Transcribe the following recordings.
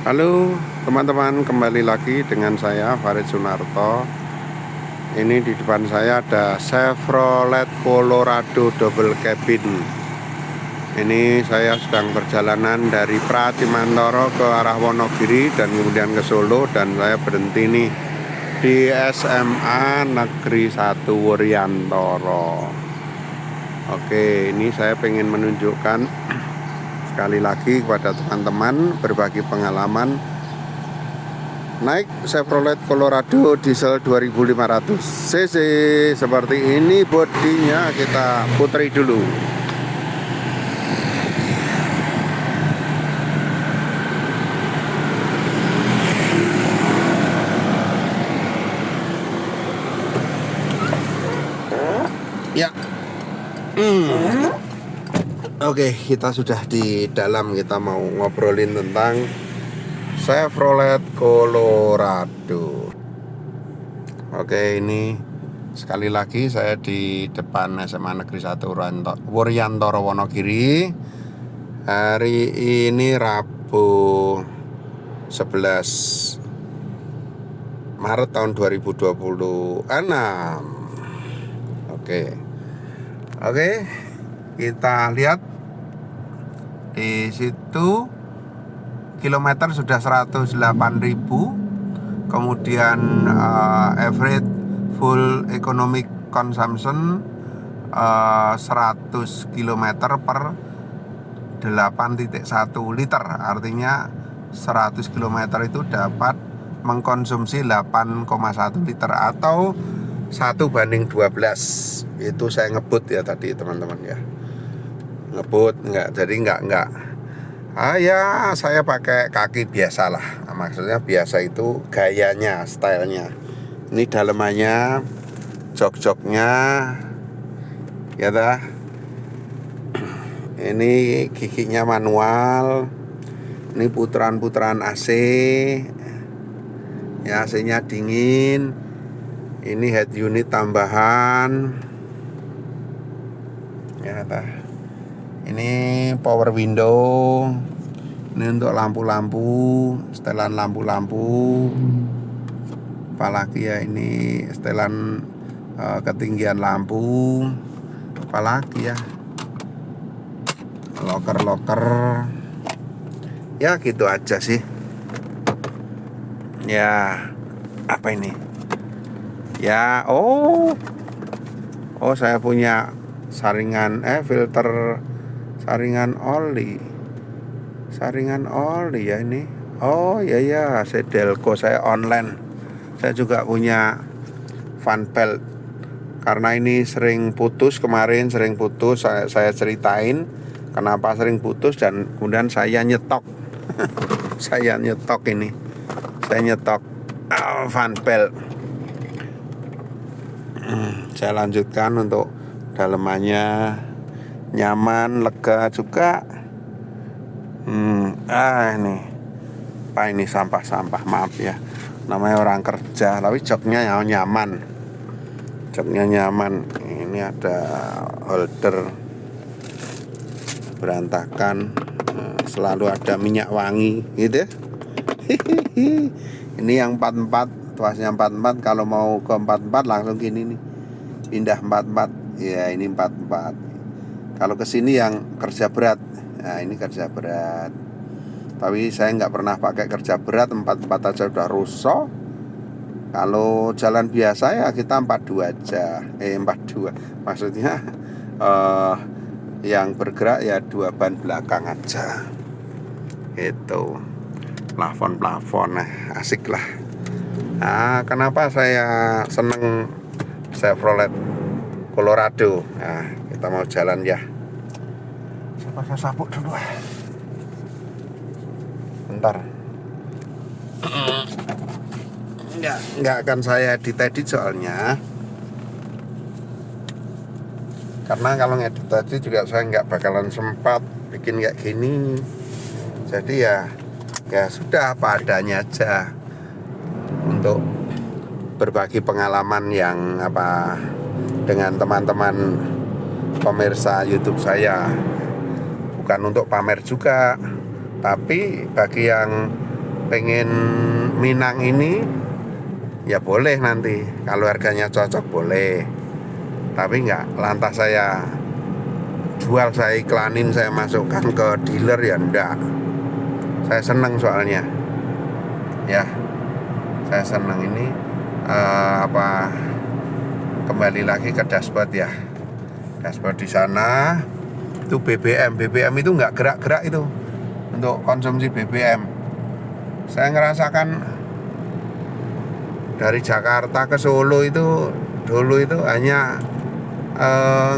Halo teman-teman, kembali lagi dengan saya Farid Sunarto. Ini di depan saya ada Chevrolet Colorado double cabin. Ini saya sedang perjalanan dari Pratimantoro ke arah Wonogiri dan kemudian ke Solo, dan saya berhenti nih di SMA Negeri 1 Wuryantoro. Oke, ini saya pengen menunjukkan sekali lagi kepada teman-teman, berbagi pengalaman naik Chevrolet Colorado diesel 2500 cc. Seperti ini bodinya, kita putri dulu. Ya. Oke, kita sudah di dalam. Kita mau ngobrolin tentang Chevrolet Colorado. Oke, ini sekali lagi saya di depan SMA Negeri 1 Wuryantoro Wonogiri. Hari ini Rabu 11 Maret tahun 2026. Oke, kita lihat di situ kilometer sudah 108.000. Kemudian average full economic consumption 100 km per 8,1 liter. Artinya 100 km itu dapat mengkonsumsi 8,1 liter atau 1:12. Itu saya ngebut ya tadi teman-teman ya. Ngebut enggak. Ya saya pakai kaki biasa lah. Maksudnya biasa itu gayanya, stylenya. Ini dalemannya, jok-joknya, ya dah. Ini giginya manual. Ini putaran-putaran AC. Ya, AC-nya dingin. Ini head unit tambahan. Ya dah. Ini power window. Ini untuk lampu-lampu, setelan lampu-lampu. Apalagi ya, ini setelan ketinggian lampu. Apalagi ya, loker-loker. Ya gitu aja sih. Ya, apa ini? Ya, saya punya filter saringan oli ya ini. Ya, Sedelco saya online. Saya juga punya fan belt. Karena ini sering putus, saya ceritain kenapa sering putus, dan kemudian saya nyetok. Saya nyetok fan belt. Saya lanjutkan untuk dalemannya nyaman, lega juga. Ini sampah-sampah, maaf ya, namanya orang kerja, tapi joknya nyaman. Ini ada holder berantakan, selalu ada minyak wangi gitu. Ini yang 44, tuasnya 44. Kalau mau ke 44 langsung gini nih, pindah 44. Ya, ini 44. Kalau ke sini yang kerja berat. Nah, ini kerja berat. Tapi saya nggak pernah pakai kerja berat, 44 aja udah rusak. Kalau jalan biasa ya kita 42 aja. 42. Maksudnya yang bergerak ya 2 ban belakang aja. Itu. Plafon, asik lah. Nah, kenapa saya seneng Chevrolet Colorado? Nah, kita mau jalan ya. Saya pakai sabuk dulu. Bentar. Enggak akan saya edit soalnya. Karena kalau ngedit tadi juga saya nggak bakalan sempat bikin kayak gini. Jadi ya sudah apa adanya aja, untuk berbagi pengalaman yang dengan teman-teman pemirsa YouTube saya. Bukan untuk pamer juga, tapi bagi yang pengen Minang ini ya boleh, nanti kalau harganya cocok boleh, tapi nggak lantas saya jual, saya iklanin, saya masukkan ke dealer, ya enggak. Saya seneng soalnya ya, saya seneng ini kembali lagi ke dashboard ya. Dashboard di sana itu BBM itu nggak gerak-gerak itu untuk konsumsi BBM. Saya ngerasakan dari Jakarta ke Solo itu dulu itu hanya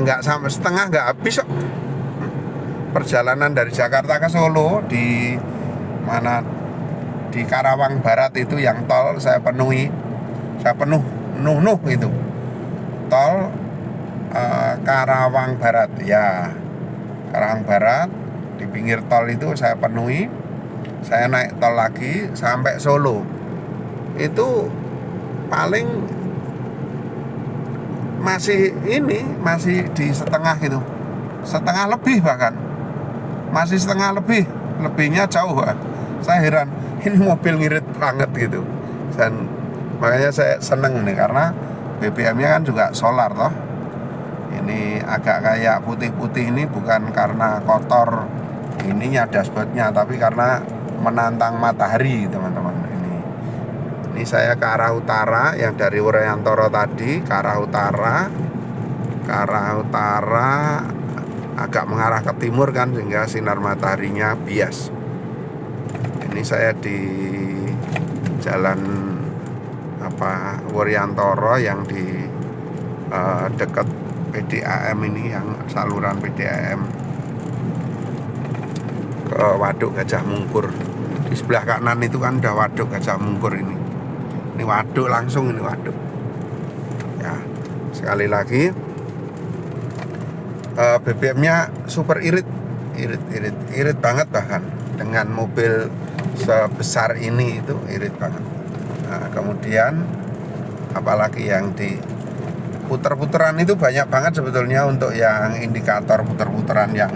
nggak sampai setengah, nggak habis kok. Perjalanan dari Jakarta ke Solo di mana, di Karawang Barat itu yang tol saya penuh itu tol Karawang Barat ya. Karawang Barat di pinggir tol itu saya penuhi, saya naik tol lagi sampai Solo itu paling masih di setengah gitu, setengah lebih, bahkan masih setengah lebihnya jauh. Saya heran, ini mobil ngirit banget gitu. Dan makanya saya seneng nih, karena BBM-nya kan juga solar toh. Ini agak kayak putih-putih ini bukan karena kotor ininya dashboardnya, tapi karena menantang matahari, teman-teman. Ini saya ke arah utara, yang dari Wuryantoro tadi ke arah utara agak mengarah ke timur kan, sehingga sinar mataharinya bias. Ini saya di jalan Wuryantoro yang di dekat PDAM ini, yang saluran PDAM ke Waduk Gajah Mungkur. Di sebelah kanan itu kan udah Waduk Gajah Mungkur ini. Ini waduk langsung, ini waduk. Ya, sekali lagi BBM-nya super irit banget, bahkan dengan mobil sebesar ini itu irit banget. Nah, kemudian apalagi yang di puter-puteran itu banyak banget sebetulnya, untuk yang indikator puter-puteran yang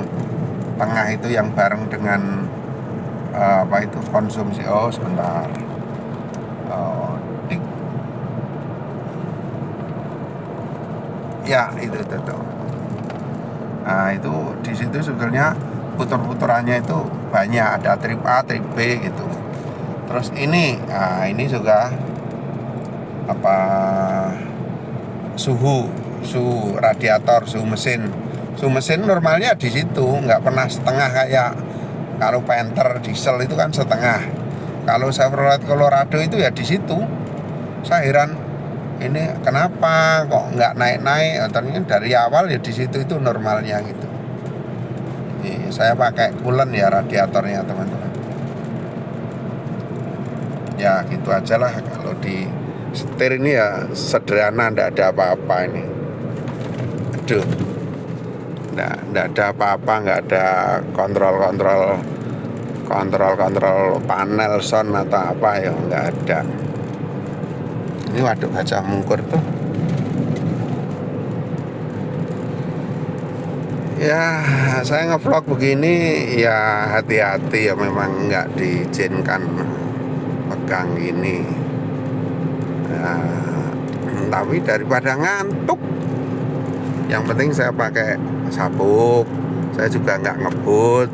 tengah itu yang bareng dengan konsumsi. Sebentar. Ya itu tuh. Nah itu di situ sebetulnya puter-puterannya itu banyak, ada trip A, trip B gitu. Terus ini juga suhu radiator, suhu mesin normalnya di situ, nggak pernah setengah kayak kalau Panther diesel itu kan setengah. Kalau Chevrolet Colorado itu ya di situ. Saya heran, ini kenapa kok nggak naik-naik? Ternyata dari awal ya di situ itu normalnya gitu. Ini saya pakai coolant ya radiatornya, teman-teman. Ya gitu aja lah. Kalau di setir ini ya sederhana, nggak ada apa-apa ini. Aduh, nggak ada apa-apa, nggak ada kontrol panel sound atau apa ya, nggak ada. Ini Waduk Gajah Mungkur tuh. Ya, saya ngevlog begini ya hati-hati ya, memang nggak diizinkan pegang ini. Tapi daripada ngantuk, yang penting saya pakai sabuk. Saya juga nggak ngebut.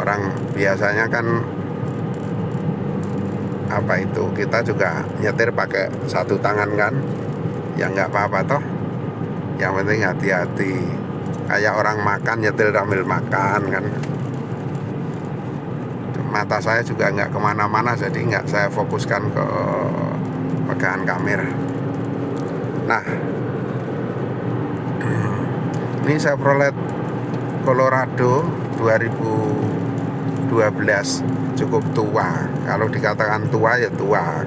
Orang biasanya kan kita juga nyetir pakai satu tangan kan, ya nggak apa-apa toh. Yang penting hati-hati, kayak orang makan nyetir sambil makan kan. Mata saya juga nggak kemana-mana, jadi nggak saya fokuskan ke pegangan kamera. Nah, ini Chevrolet Colorado 2012, cukup tua. Kalau dikatakan tua ya tua,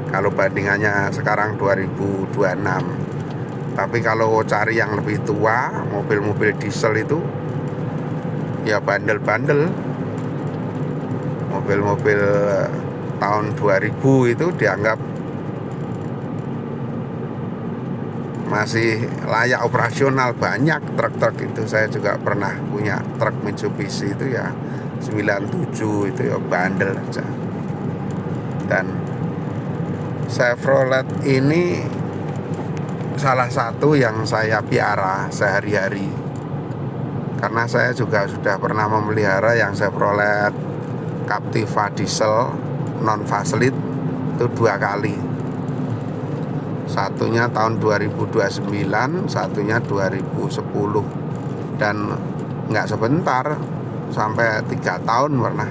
kalau bandingannya sekarang 2026. Tapi kalau cari yang lebih tua, mobil-mobil diesel itu ya bandel-bandel. Mobil-mobil tahun 2000 itu dianggap masih layak operasional. Banyak truk-truk itu, saya juga pernah punya truk Mitsubishi itu ya 97 itu ya bandel aja. Dan Chevrolet ini salah satu yang saya piara sehari-hari, karena saya juga sudah pernah memelihara yang Chevrolet Captiva diesel non facelift itu 2 kali. Satunya tahun 2029, satunya 2010, dan nggak sebentar, sampai 3 tahun pernah.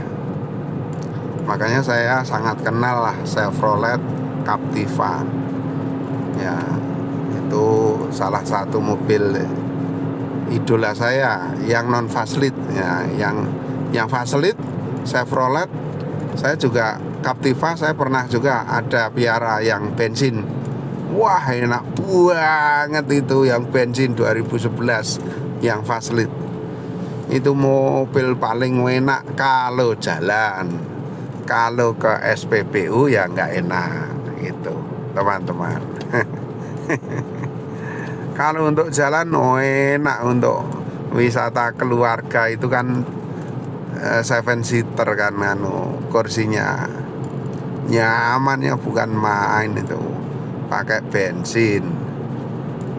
Makanya saya sangat kenal lah Chevrolet Captiva. Ya, itu salah satu mobil idola saya yang non facelift ya. Yang facelift Chevrolet saya juga, Captiva saya pernah juga ada piara yang bensin. Wah, enak banget itu yang bensin 2011 yang facelift. Itu mobil paling enak kalau jalan. Kalau ke SPBU ya nggak enak gitu, teman-teman. Kalau untuk jalan enak, untuk wisata keluarga itu kan 7-seater kan, kursinya nyamannya bukan main itu, pakai bensin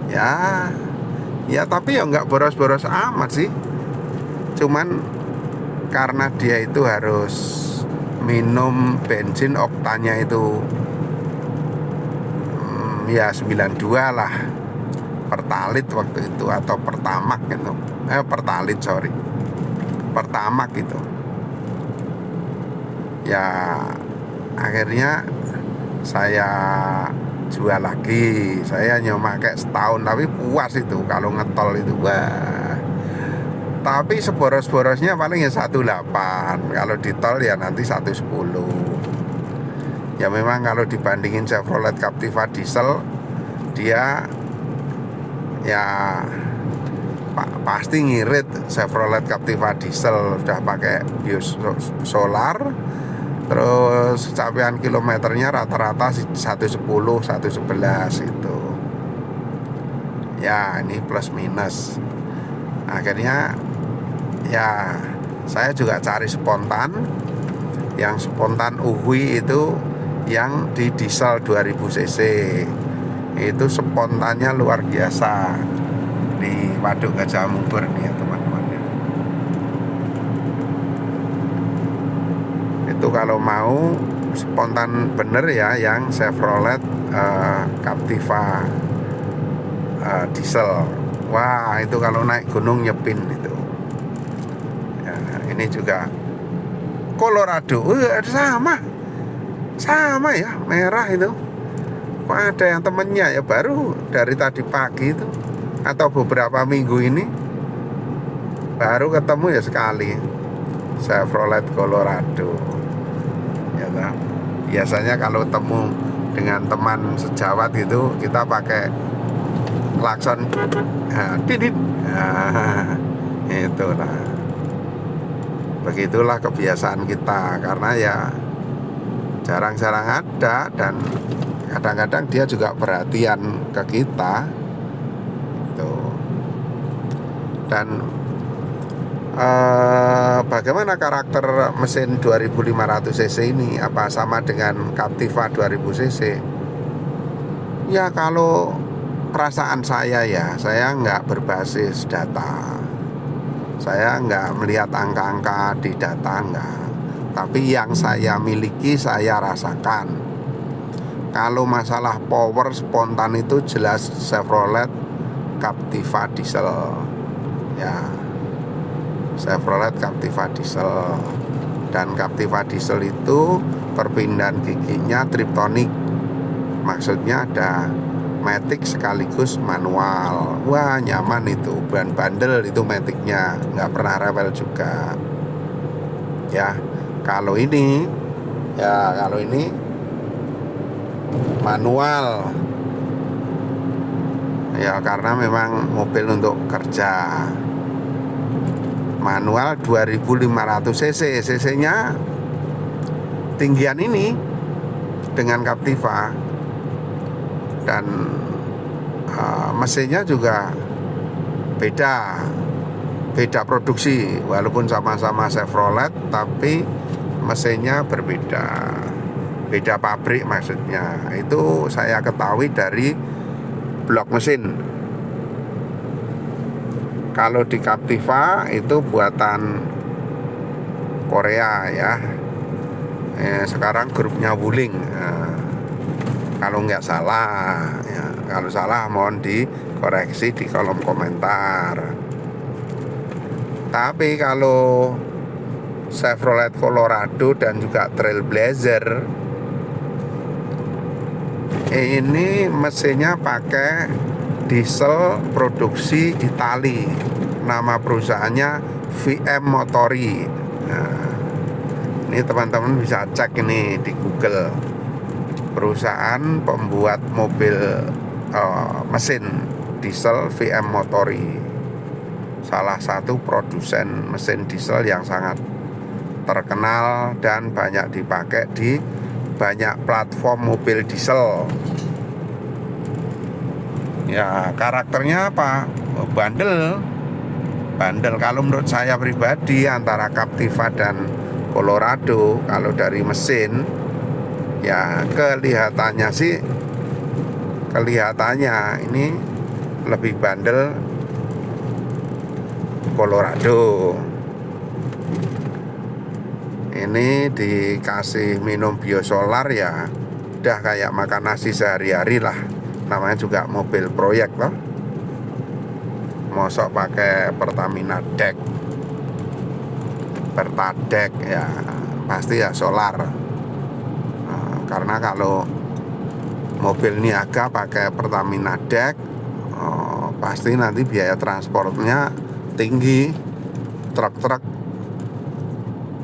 ya. Tapi ya nggak boros-boros amat sih, cuman karena dia itu harus minum bensin oktannya itu ya 92 lah, Pertalite waktu itu, atau Pertamax gitu. Pertalite, sorry, Pertamax gitu. Ya akhirnya saya jual lagi. Saya nyoba kayak setahun, tapi puas itu kalau ngetol itu. Wah, tapi seboros-borosnya paling ya 18. Kalau di tol ya nanti 110. Ya memang kalau dibandingin Chevrolet Captiva diesel, dia ya pasti ngirit. Chevrolet Captiva diesel udah pakai biosolar, terus capaian kilometernya rata-rata 110, 111 itu. Ya ini plus minus. Akhirnya ya saya juga cari spontan. Yang spontan Uhui itu yang di diesel 2000 cc. Itu spontannya luar biasa di Waduk Gajah Mungkur nih ya teman-teman. Itu kalau mau spontan bener ya yang Chevrolet Captiva diesel. Wah, itu kalau naik gunung nyepin itu ya. Ini juga Colorado, sama ya, merah itu. Kok ada yang temennya ya, baru dari tadi pagi itu atau beberapa minggu ini baru ketemu ya sekali, Chevrolet Colorado ya kan. Biasanya kalau temu dengan teman sejawat itu kita pakai klakson didit. Itulah, begitulah kebiasaan kita, karena ya jarang-jarang ada, dan kadang-kadang dia juga perhatian ke kita tuh. Dan bagaimana karakter mesin 2500 cc ini? Apa sama dengan Captiva 2000 cc? Ya kalau perasaan saya ya, saya nggak berbasis data. Saya nggak melihat angka-angka di data, enggak. Tapi yang saya miliki saya rasakan. Kalau masalah power spontan itu jelas Chevrolet Captiva diesel ya. Chevrolet Captiva diesel. Dan Captiva diesel itu perpindahan giginya triptonic. Maksudnya ada matic sekaligus manual. Wah, nyaman itu, ban bandel itu maticnya, nggak pernah rewel juga ya. Kalau ini manual ya, karena memang mobil untuk kerja. Manual 2500 cc, cc nya tinggian ini dengan Captiva. Dan mesinnya juga beda beda produksi, walaupun sama-sama Chevrolet tapi mesinnya berbeda, beda pabrik maksudnya. Itu saya ketahui dari blok mesin. Kalau di Captiva itu buatan Korea ya. Sekarang grupnya Wuling. Kalau nggak salah ya, kalau salah mohon dikoreksi di kolom komentar. Tapi kalau Chevrolet Colorado dan juga Trailblazer ini mesinnya pakai diesel produksi Itali. Nama perusahaannya VM Motori. Nah, ini teman-teman bisa cek ini di Google. Perusahaan pembuat mobil mesin diesel VM Motori. Salah satu produsen mesin diesel yang sangat terkenal dan banyak dipakai di banyak platform mobil diesel. Ya, karakternya apa? Bandel. Kalau menurut saya pribadi antara Captiva dan Colorado, kalau dari mesin ya kelihatannya ini lebih bandel Colorado. Ini dikasih minum biosolar ya udah kayak makan nasi sehari-hari lah. Namanya juga mobil proyek loh. Mosok pakai Pertamina Deck, Pertadek ya, pasti ya solar. Karena kalau mobil niaga pakai Pertamina Deck, pasti nanti biaya transportnya tinggi. Truk-truk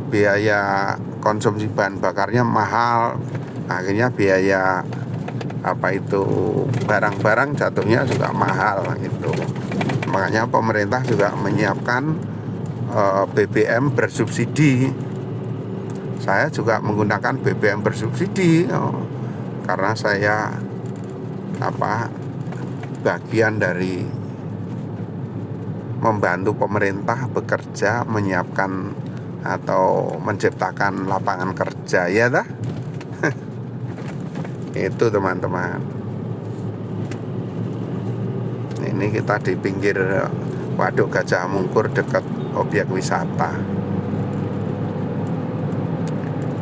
biaya konsumsi bahan bakarnya mahal, akhirnya biaya barang-barang jatuhnya juga mahal gitu. Makanya pemerintah juga menyiapkan BBM bersubsidi. Saya juga menggunakan BBM bersubsidi karena saya bagian dari membantu pemerintah bekerja menyiapkan atau menciptakan lapangan kerja ya dah. Itu teman-teman. Ini kita di pinggir Waduk Gajah Mungkur dekat objek wisata.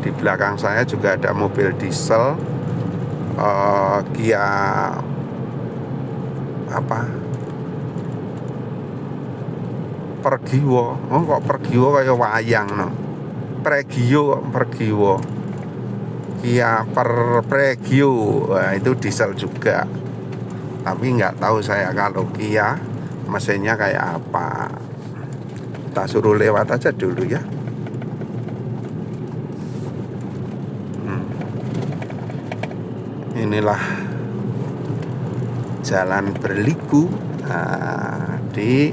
Di belakang saya juga ada mobil diesel Kia Pergiwo. Kok Pergiwo kayak wayang no. Pergiwo. Kia Pregio. Nah, itu diesel juga. Tapi nggak tahu saya kalau Kia mesinnya kayak apa. Kita suruh lewat aja dulu ya. Inilah jalan berliku di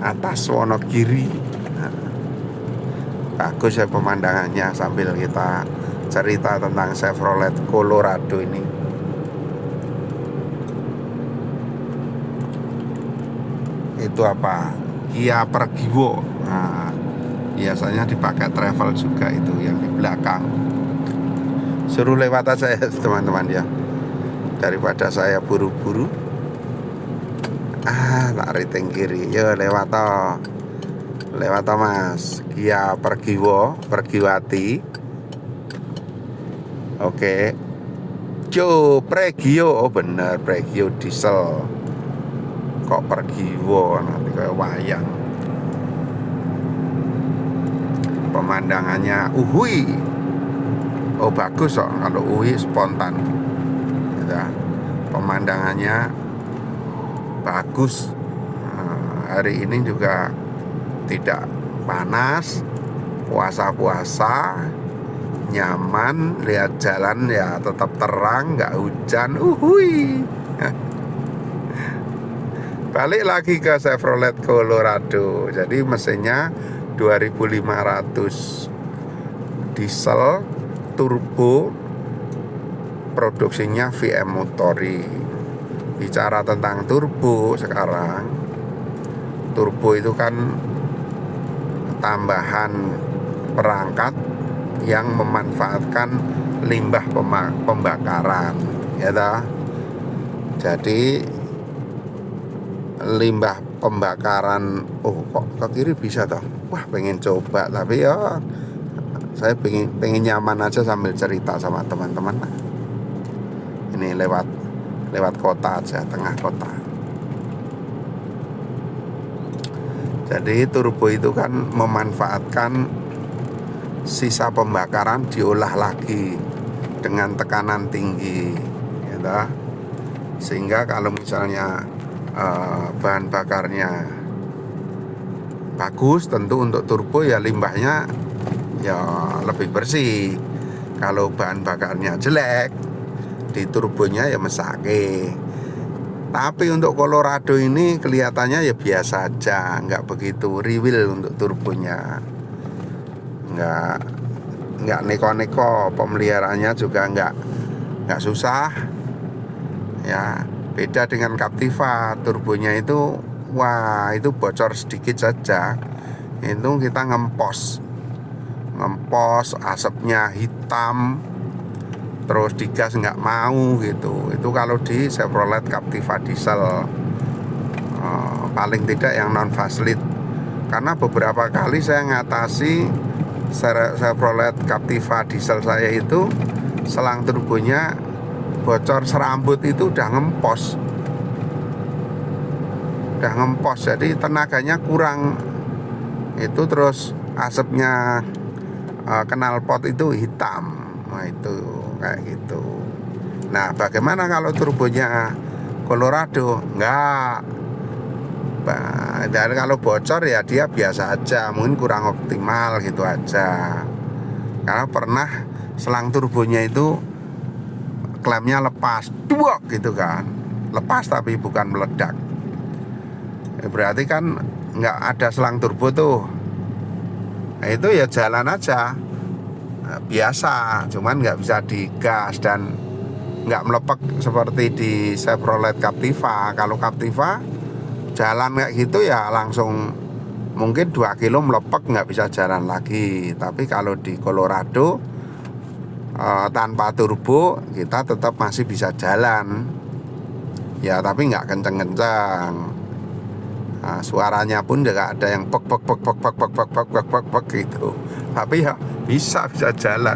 atas Wonogiri. Bagus ya pemandangannya sambil kita cerita tentang Chevrolet Colorado ini. Itu Kia Pergiwo. Biasanya dipakai travel juga itu yang di belakang. Suruh lewat aja ya teman-teman ya, daripada saya buru-buru. Tak riting kiri. Yo lewat mas. Kia Pergiwati. Oke. Pregio. Oh bener, Pregio diesel. Kok Pergiwo nanti kayak wayang. Pemandangannya bagus kok. Kalau spontan ya, pemandangannya bagus. Hari ini juga tidak panas, puasa-puasa, nyaman. Lihat jalan ya tetap terang, nggak hujan. Balik lagi ke Chevrolet Colorado. Jadi mesinnya 2500 diesel turbo, produksinya VM Motori. Bicara tentang turbo sekarang, turbo itu kan tambahan perangkat yang memanfaatkan limbah pembakaran, ya toh. Jadi limbah pembakaran, kok ke kiri bisa toh? Wah, pengen coba, tapi ya saya pengen nyaman aja sambil cerita sama teman-teman. Ini lewat kota aja, tengah kota. Jadi turbo itu kan memanfaatkan sisa pembakaran diolah lagi dengan tekanan tinggi, ya, sehingga kalau misalnya bahan bakarnya bagus, tentu untuk turbo ya limbahnya ya lebih bersih. Kalau bahan bakarnya jelek, di turbonya ya mesake. Tapi untuk Colorado ini kelihatannya ya biasa aja, nggak begitu riwil untuk turbonya. Nggak neko-neko, pemeliharaannya juga nggak susah. Ya, beda dengan Captiva, turbonya itu wah, itu bocor sedikit saja. Itu kita ngempos, asapnya hitam, terus digas nggak mau gitu. Itu kalau di Chevrolet Captiva diesel, paling tidak yang non facelift. Karena beberapa kali saya ngatasi Chevrolet Captiva diesel saya itu selang turbonya bocor serambut, itu udah ngempos, jadi tenaganya kurang. Itu terus asapnya knalpot itu hitam. Nah, itu kayak gitu. Nah, bagaimana kalau turbonya Colorado? Enggak. Dan kalau bocor ya dia biasa aja, mungkin kurang optimal gitu aja. Karena pernah selang turbonya itu klemnya lepas, duak gitu kan. Lepas tapi bukan meledak. Berarti kan nggak ada selang turbo tuh. Nah, itu ya jalan aja biasa, cuman nggak bisa digas dan nggak melepek seperti di Chevrolet Captiva. Kalau Captiva jalan kayak gitu ya langsung mungkin 2 kilo melepek, nggak bisa jalan lagi. Tapi kalau di Colorado tanpa turbo kita tetap masih bisa jalan ya, tapi nggak kenceng-kenceng. Nah, suaranya pun juga ada yang pek gitu, tapi ya bisa jalan.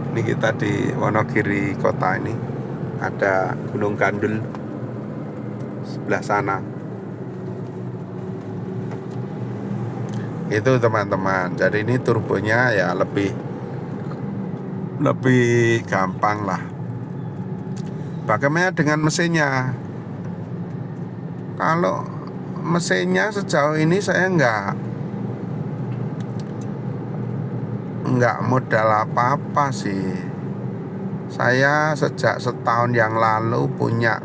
Ini kita di Wonogiri kota, ini ada Gunung Gandul sebelah sana. Itu teman-teman. Jadi ini turbonya ya lebih gampang lah. Bagaimana dengan mesinnya? Kalau mesinnya sejauh ini saya nggak modal apa-apa sih. Saya sejak setahun yang lalu punya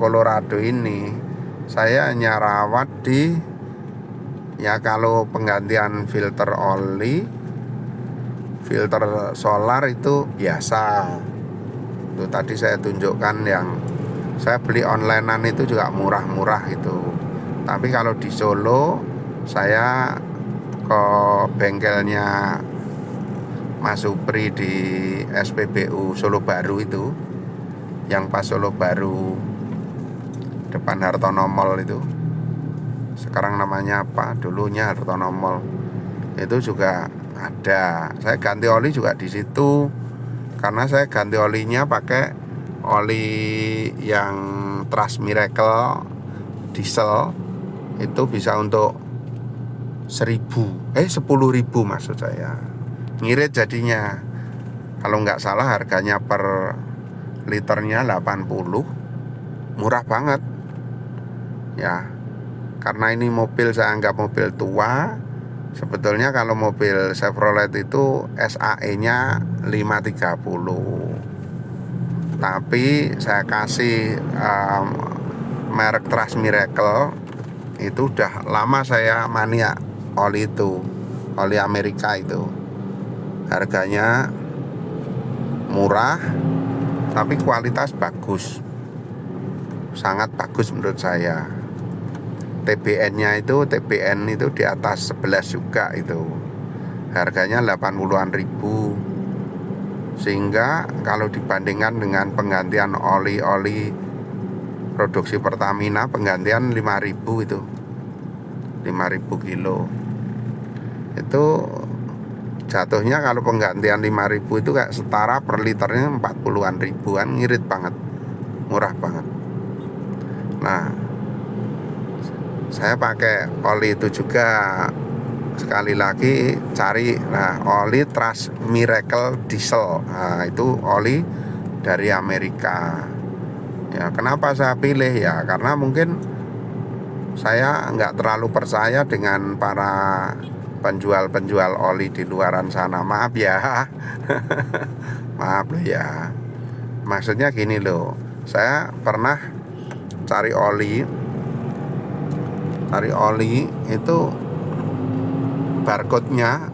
Colorado ini, saya hanya rawat di, ya kalau penggantian filter oli, filter solar itu biasa. Itu tadi saya tunjukkan yang saya beli onlinean itu juga murah-murah itu. Tapi kalau di Solo saya ke bengkelnya Mas Supri di SPBU Solo Baru itu, yang pas Solo Baru depan Hartono Mall itu. Sekarang namanya apa? Dulunya Hartono Mall. Itu juga ada. Saya ganti oli juga di situ. Karena saya ganti olinya pakai oli yang Trust Miracle diesel, itu bisa untuk 10.000 maksud saya, ngirit jadinya. Kalau nggak salah harganya per liternya 80, murah banget ya. Karena ini mobil saya anggap mobil tua. Sebetulnya kalau mobil Chevrolet itu SAE nya 530, tapi saya kasih merek Trust Miracle. Itu udah lama saya mania oli itu, oli Amerika itu. Harganya murah tapi kualitas bagus, sangat bagus menurut saya. TBN itu di atas 11 juga itu. Harganya 80-an ribu. Sehingga kalau dibandingkan dengan penggantian oli produksi Pertamina, penggantian 5.000 itu. 5.000 kilo. Itu jatuhnya kalau penggantian 5.000 itu kayak setara per liternya 40-an ribuan, ngirit banget. Murah banget. Nah, saya pakai oli itu juga. Sekali lagi cari oli Trust Miracle Diesel. Nah, itu oli dari Amerika. Ya, kenapa saya pilih ya? Karena mungkin saya nggak terlalu percaya dengan para penjual oli di luaran sana. Maaf ya. Maaf loh ya. Maksudnya gini loh. Saya pernah cari oli itu barcode-nya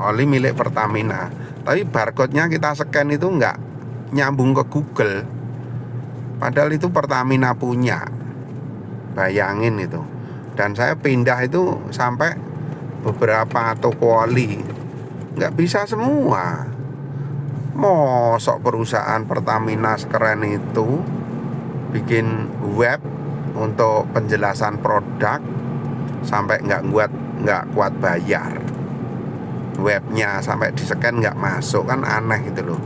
oli milik Pertamina, tapi barcode-nya kita scan itu nggak nyambung ke Google, padahal itu Pertamina punya. Bayangin itu. Dan saya pindah itu sampai beberapa toko oli, nggak bisa semua. Mosok perusahaan Pertamina sekeren itu bikin web untuk penjelasan produk sampai nggak kuat bayar. Webnya sampai di scan nggak masuk, kan aneh gitu loh.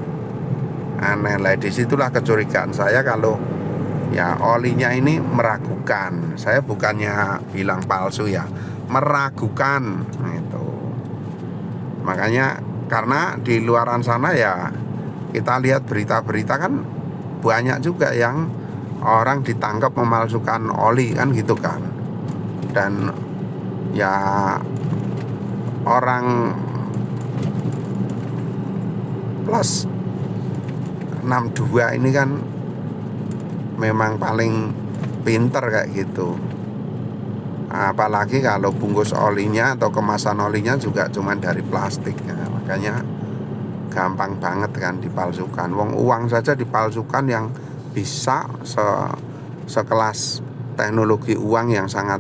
Aneh lah. Disitulah kecurigaan saya kalau ya olinya ini meragukan. Saya bukannya bilang palsu ya, meragukan itu. Makanya karena di luaran sana ya kita lihat berita-berita kan banyak juga yang orang ditangkap memalsukan oli kan gitu kan. Dan ya orang plus 62 ini kan memang paling pinter kayak gitu. Apalagi kalau bungkus olinya atau kemasan olinya juga cuma dari plastik ya. Makanya gampang banget kan dipalsukan. Uang saja dipalsukan yang bisa sekelas teknologi uang yang sangat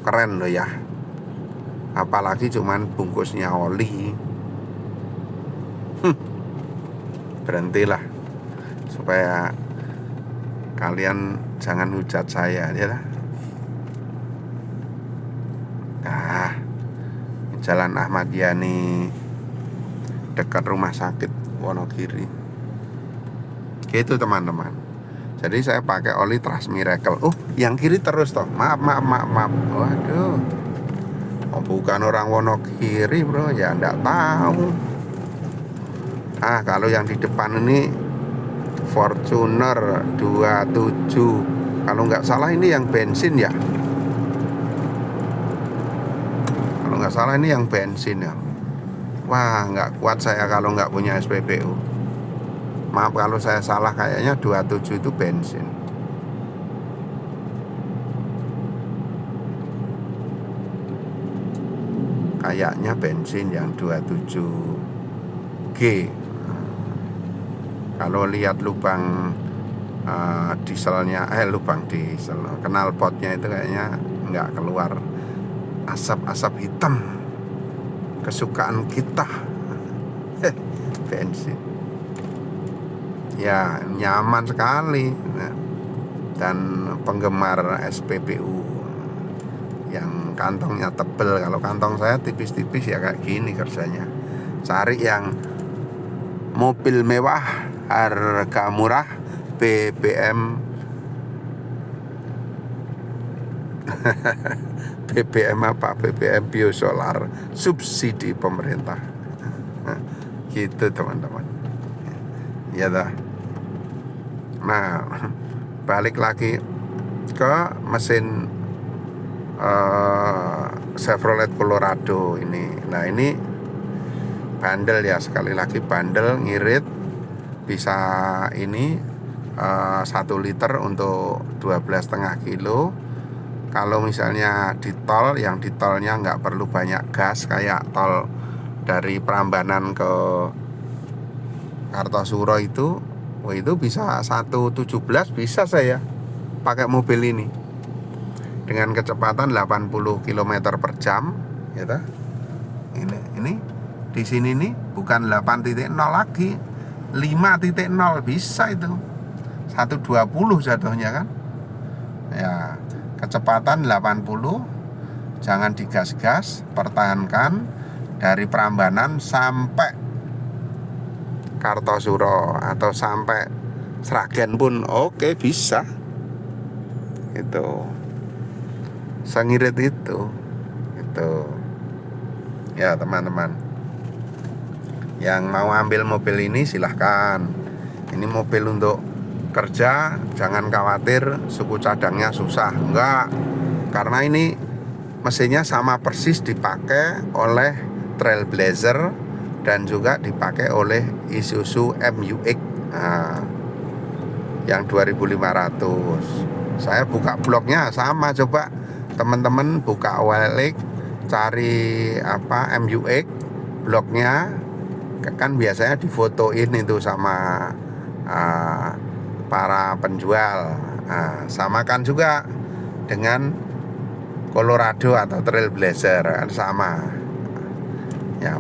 keren loh ya. Apalagi cuman bungkusnya oli. Berhentilah supaya kalian jangan hujat saya ya lah. Nah, Jalan Ahmad Yani dekat rumah sakit Wonogiri. Gitu teman-teman. Jadi saya pakai oli Trust Miracle. Yang kiri terus toh. Maaf. Waduh. Bukan orang Wonogiri bro, ya enggak tahu. Kalau yang di depan ini Fortuner 27. Kalau nggak salah ini yang bensin ya. Kalau nggak salah ini yang bensin ya. Wah, nggak kuat saya kalau nggak punya SPBU. Maaf kalau saya salah, kayaknya 27 itu bensin. Kayaknya bensin yang 27G. Kalau lihat lubang dieselnya, lubang diesel, knalpotnya itu kayaknya nggak keluar asap-asap hitam. Kesukaan kita. Bensin. Ya nyaman sekali. Dan penggemar SPBU yang kantongnya tebel. Kalau kantong saya tipis-tipis ya kayak gini kerjanya. Cari yang mobil mewah, harga murah, BBM BBM apa? BBM biosolar, subsidi pemerintah. Gitu teman-teman. Ya dah. Nah, balik lagi ke mesin Chevrolet Colorado ini. Nah ini bandel ya, sekali lagi bandel, ngirit. Bisa ini 1 liter untuk 12,5 kilo. Kalau misalnya di tol, yang di tolnya nggak perlu banyak gas kayak tol dari Prambanan ke Kartosuro itu bisa 1,17 bisa saya pakai mobil ini. dengan kecepatan 80 km per jam, gitu. Ini di sini nih bukan 8.0 lagi, 5.0 bisa itu. 120 jatuhnya kan. Ya, kecepatan 80, jangan digas-gas, pertahankan dari Prambanan sampai Kartosuro atau sampai Sragen pun oke, bisa. Itu sengirit itu ya teman-teman. Yang mau ambil mobil ini silahkan. Ini mobil untuk kerja, jangan khawatir suku cadangnya susah, enggak. Karena ini mesinnya sama persis dipakai oleh Trailblazer dan juga dipakai oleh Isuzu MUX yang 2500. Saya buka blognya sama, coba teman-teman buka OLX, cari MUX blognya, kan biasanya difotoin itu sama para penjual. Samakan juga dengan Colorado atau Trailblazer, kan sama ya,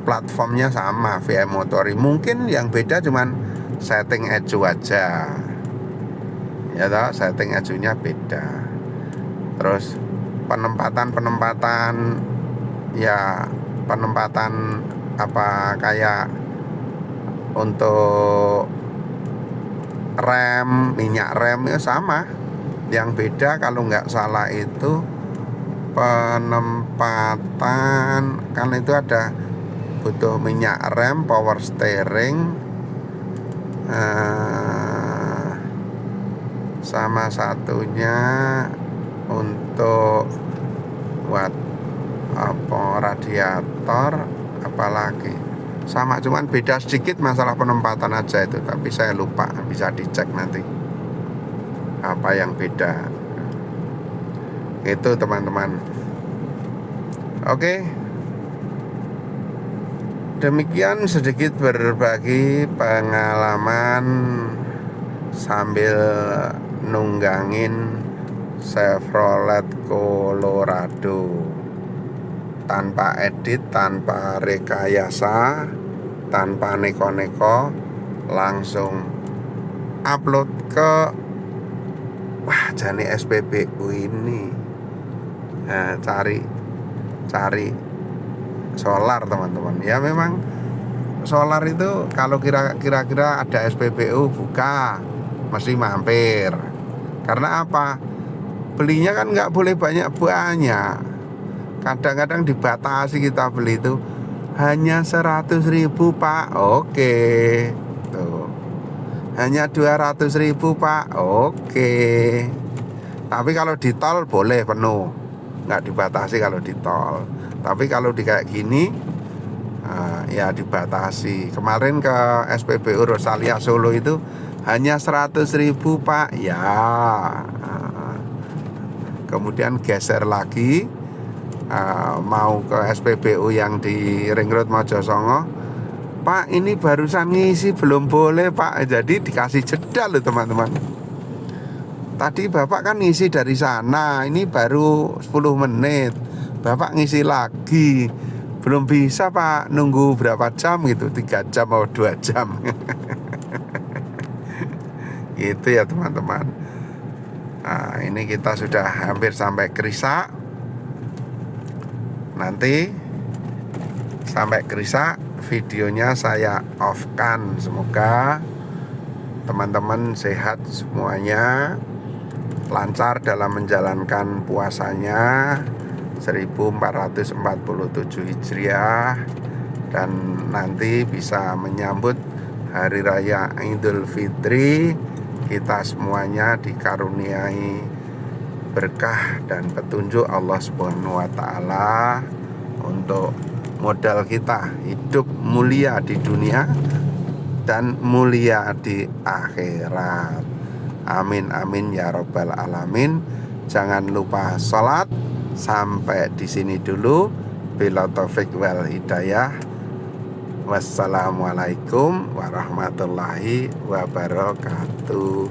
platformnya sama, VM Motori. Mungkin yang beda cuman setting ecu aja ya toh, setting ecunya beda. Terus penempatan ya, penempatan kayak untuk rem, minyak rem ya sama. Yang beda kalau nggak salah itu penempatan, kan itu ada butuh minyak rem, power steering, sama satunya untuk buat radiator, apalagi sama, cuman beda sedikit masalah penempatan aja itu, tapi saya lupa, bisa dicek nanti apa yang beda. Itu teman-teman. Oke, demikian sedikit berbagi pengalaman sambil nunggangin Chevrolet Colorado, tanpa edit, tanpa rekayasa, tanpa neko-neko, langsung upload ke jani SPBU ini. Nah, cari solar teman-teman. Ya memang solar itu kalau kira-kira ada SPBU buka, mesti mampir. Karena apa? Belinya kan nggak boleh banyak-banyak. Kadang-kadang dibatasi, kita beli itu hanya 100.000 Pak. Oke. Tuh. Hanya 200.000 Pak. Oke. Tapi kalau di tol boleh penuh, nggak dibatasi kalau di tol. Tapi kalau di kayak gini ya dibatasi. Kemarin ke SPBU Rosalia Solo itu hanya 100.000 Pak. Ya. Kemudian geser lagi, mau ke SPBU yang di Ring Road Mojosongo. Pak, ini barusan ngisi belum boleh Pak. Jadi dikasih jeda loh teman-teman. Tadi Bapak kan ngisi dari sana, ini baru 10 menit. Bapak ngisi lagi, belum bisa Pak, nunggu berapa jam gitu, 3 jam atau 2 jam. Gitu ya teman-teman. Nah, ini kita sudah hampir sampai Krisa. Nanti sampai Krisa, videonya saya off-kan. Semoga teman-teman sehat semuanya, lancar dalam menjalankan puasanya 1447 Hijriah, dan nanti bisa menyambut Hari Raya Idul Fitri. Kita semuanya dikaruniai berkah dan petunjuk Allah Subhanahu wa taala untuk modal kita hidup mulia di dunia dan mulia di akhirat. Amin amin ya robbal alamin. Jangan lupa sholat. Sampai di sini dulu. Bila taufik wal hidayah. Wassalamualaikum warahmatullahi wabarakatuh.